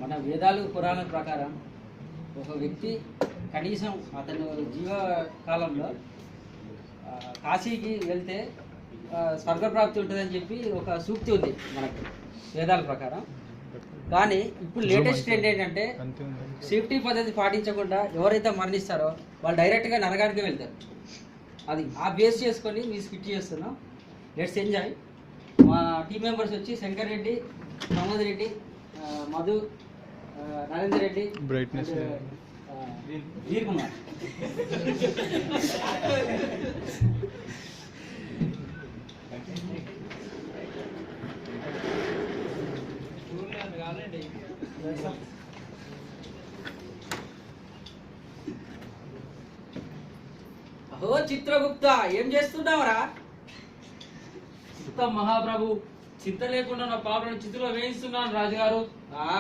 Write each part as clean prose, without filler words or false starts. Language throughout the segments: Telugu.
మన వేదాలు పురాణాల ప్రకారం ఒక వ్యక్తి కనీసం అతను జీవకాలంలో కాశీకి వెళ్తే స్వర్గప్రాప్తి ఉంటుందని చెప్పి ఒక సూక్తి ఉంది మనకు వేదాల ప్రకారం. కానీ ఇప్పుడు లేటెస్ట్ ట్రెండ్ ఏంటంటే సేఫ్టీ పద్ధతి పాటించకుండా ఎవరైతే మరణిస్తారో వాళ్ళు డైరెక్ట్గా నరకానికి వెళ్తారు. అది ఆ బేస్ చేసుకొని మీ స్కిట్ చేస్తున్నాం. Let's enjoy. మా టీం మెంబర్స్ వచ్చి శంకర్ రెడ్డి, ప్రమోద్ రెడ్డి, మధు, నరేందర్ రెడ్డి, బ్రైట్నెస్ వీర్ కుమార్. అహో చిత్రగుప్త, ఏం చేస్తున్నావురా? మహాప్రభు, చింత లేకుండా నా పాపలను చిత్తులో వేయిస్తున్నాను రాజుగారు.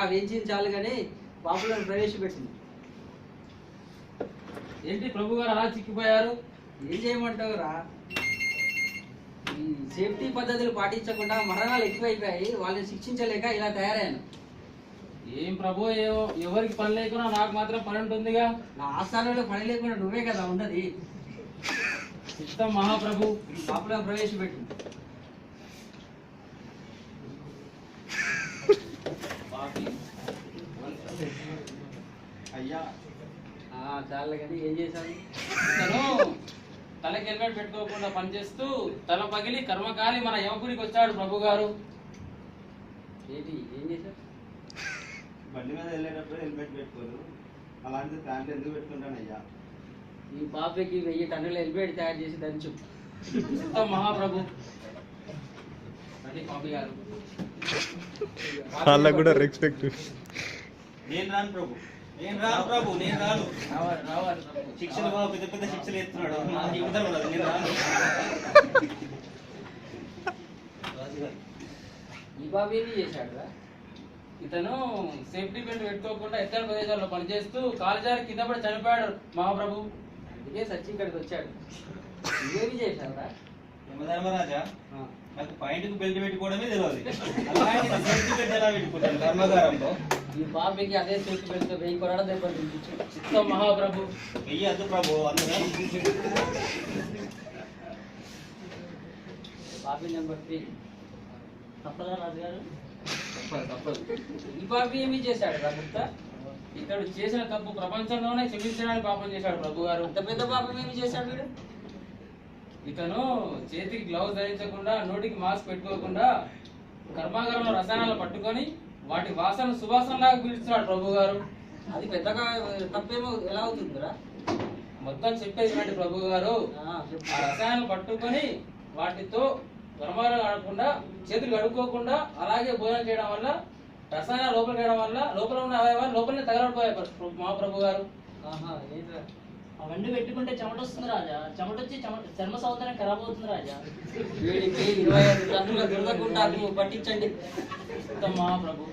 వేయించింది చాలు కానీ పాపులను ప్రవేశపెట్టింది. ఏంటి ప్రభు గారు అలా చిక్కిపోయారు? ఏం చేయమంటావురా? ఈ సేఫ్టీ పద్ధతులు పాటించకుండా మరణాలు ఎక్కువైపోయాయి. వాళ్ళని శిక్షించలేక ఇలా తయారయ్యాను. ఏం ప్రభు, ఎవరికి పని లేకున్నా నాకు మాత్రం పని ఉంటుందిగా. నా ఆస్థానంలో పని లేకుండా నువ్వే కదా ఉన్నది. చిత్తం మహాప్రభు, పాపులను ప్రవేశపెట్టింది. అయ్యా చాలు కానీ ఏం చేశాను? తను తలకి హెల్మెట్ పెట్టుకోకుండా పనిచేస్తూ తల పగిలి కర్మకాలి మన యమపురికి వచ్చాడు ప్రభు గారు. ఏంటి ఏం చేశారు? బండి మీద వెళ్ళేటప్పుడు హెల్మెట్ పెట్టుకోరు, అలాంటి ప్యాంట్ ఎందుకు పెట్టుకుంటానయ్యా? ఈ పాపకి 1000 టన్నుల హెల్మెట్ తయారు చేసి దంచు. చిత్తం మహాప్రభు. పాపి గారు వాళ్ళకు కూడా రెస్పెక్ట్. నేను రాను ప్రభు, నేను రాను ప్రభు, నేను రాను. రావాలి శిక్షలు పెద్ద పెద్ద శిక్షలు ఎత్తున్నాడు, నాకు ఇవ్వడం రాదు, నేను రాను. ఈ బాబు ఏమి చేశాడు? ఇతను సేఫ్టీ బెల్ట్ పెట్టుకోకుండా ఎత్తైన ప్రదేశాల్లో పనిచేస్తూ కాలుజారి కింద పడి చనిపోయాడు మహాప్రభు. అందుకే సచ్చి ఇక్కడికి వచ్చాడు. ఇవేమి చేశావురా? యమధర్మరాజా, నాకు పాయింట్కి బెల్ట్ పెట్టుకోవడమే తెలియదు, అలాంటి సేఫ్టీ బెల్ట్ ఎలా పెట్టుకుంటాను కర్మాగారంలో? ఈ బాబుకి అదే సేఫ్టీ బెల్ట్ 1000 కొరడా దెబ్బలు తినిపించు. చిత్తం మహాప్రభు. వెయ్యద్దు ప్రభు, అందులో బాబీ నెంబర్ 3. తప్పదా రాజుగారు? తప్పదు. ఈ బాబు ఏమి చేశాడు రా గుప్త? ఇతడు చేసిన తప్పు ప్రపంచంలోనే క్షమించడానికి పాపం చేశాడు ప్రభు గారు. అంత పెద్ద పాపం ఏమి చేశాడు వీడు? ఇతను చేతికి గ్లౌజ్ ధరించకుండా, నోటికి మాస్క్ పెట్టుకోకుండా కర్మాగారంలో రసాయనాలు పట్టుకొని వాటి వాసన సువాసనలాగా పీల్చున్నాడు ప్రభు గారు. అది పెద్దగా తప్పేమో ఎలా అవుతుందిరా? మొత్తం చెప్పేసినట్టు ప్రభు గారు. ఆ రసాయనాలు పట్టుకొని వాటితో కర్మాగారం ఆడకుండా, చేతులు కడుక్కోకుండా అలాగే భోజనం చేయడం వల్ల రసాయనాలు లోపలికి వేయడం వల్ల లోపల ఉన్న అవయవాలు లోపలనే తగలడిపోయాయి మహాప్రభు గారు. అవన్నీ పెట్టుకుంటే చెమట వస్తుంది రాజా. చెమట వచ్చి చర్మ సౌందర్యం ఖరాబ్ అవుతుంది రాజా. వీడికి 25 టన్నుల దురదకుంటారు పట్టించండి. మహాప్రభు.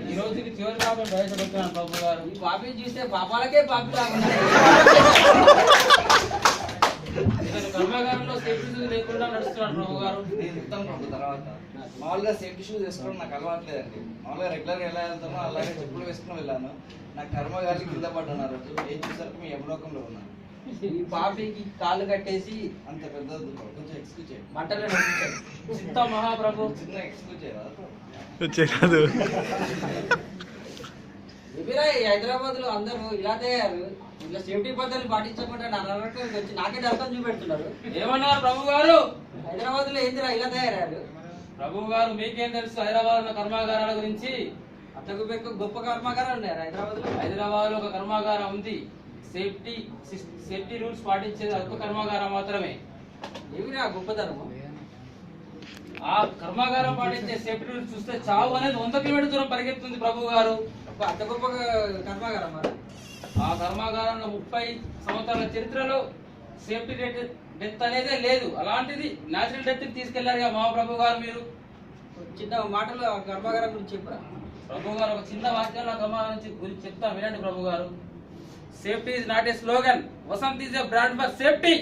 ఈ రోజుకి చివరి పాపం ప్రవేశపెడుతున్నాను ప్రభు గారు. ఈ పాపి చూస్తే పాపాలకే పాపి రాకుండా కర్మాగారంలో సేఫ్టీ షూస్ లేకుండా నడుస్తున్నాడు ప్రభు గారు. నేను చెప్తాను ప్రభు తర్వాత. మామూలుగా సేఫ్టీ షూస్ వేసుకోవడం నాకు అలవాట్లేదండి. మామూలుగా రెగ్యులర్గా ఎలా వెళ్తానో అలాగే చెప్పులు వేసుకుని వెళ్ళాను. నాకు కర్మగాలి కింద పడ్డాను. రోజు ఏం చూసరికి మీ యమలోకంలో ఉన్నాను. ఈ పాపికి కాళ్ళు కట్టేసి అంత పెద్ద కొంచెం ఎక్స్క్యూజ్ చేయండి. మంటలో నడిపించాడు. చిత్త మహాప్రభు. చిన్న ఎక్స్క్యూజ్ చేయరాదు? చేయరాదు. ఎవిరా హైదరాబాద్ లో అందరూ ఇలా తయారు. ఇట్లా సేఫ్టీ పద్ధతులు పాటించకుండా నరకానికి వచ్చి నాకే నరకం చూపెడుతున్నారు. ఏమన్నారు ప్రభు గారు? హైదరాబాద్ లో ఏందిరా ఇలా తయారయ్యారు? ప్రభు గారు, మీకేం తెలుసు హైదరాబాద్ లో కర్మాగారాల గురించి? అంతకు గొప్ప కర్మాగారాలు ఉన్నారు హైదరాబాద్ లో. హైదరాబాద్ లో ఒక కర్మాగారం ఉంది. సేఫ్టీ రూల్స్ పాటించేది ఒక కర్మాగారం మాత్రమే. ఏమిరా గొప్పతనము? ఆ కర్మాగారం పాటించే సేఫ్టీ రూల్స్ చూస్తే చావు అనేది 100 కిలోమీటర్ దూరం పరిగెత్తుంది ప్రభు గారు. అంత గొప్ప కర్మాగారం. ఆ కర్మాగారంలో 30 సంవత్సరాల చరిత్రలో సేఫ్టీ డెత్ అనేదే లేదు. అలాంటిది నేచురల్ డెత్ తీసుకెళ్లారు మహాప్రభు గారు. మీరు చిన్న మాటలు ఆ కర్మాగారం గురించి చెప్పరా? ప్రభు గారు ఒక చిన్న వాక్యంలో కర్మాగారం గురించి చెప్తా వినండి ప్రభు గారు. Safety is not a slogan, Vasant is a brand for safety.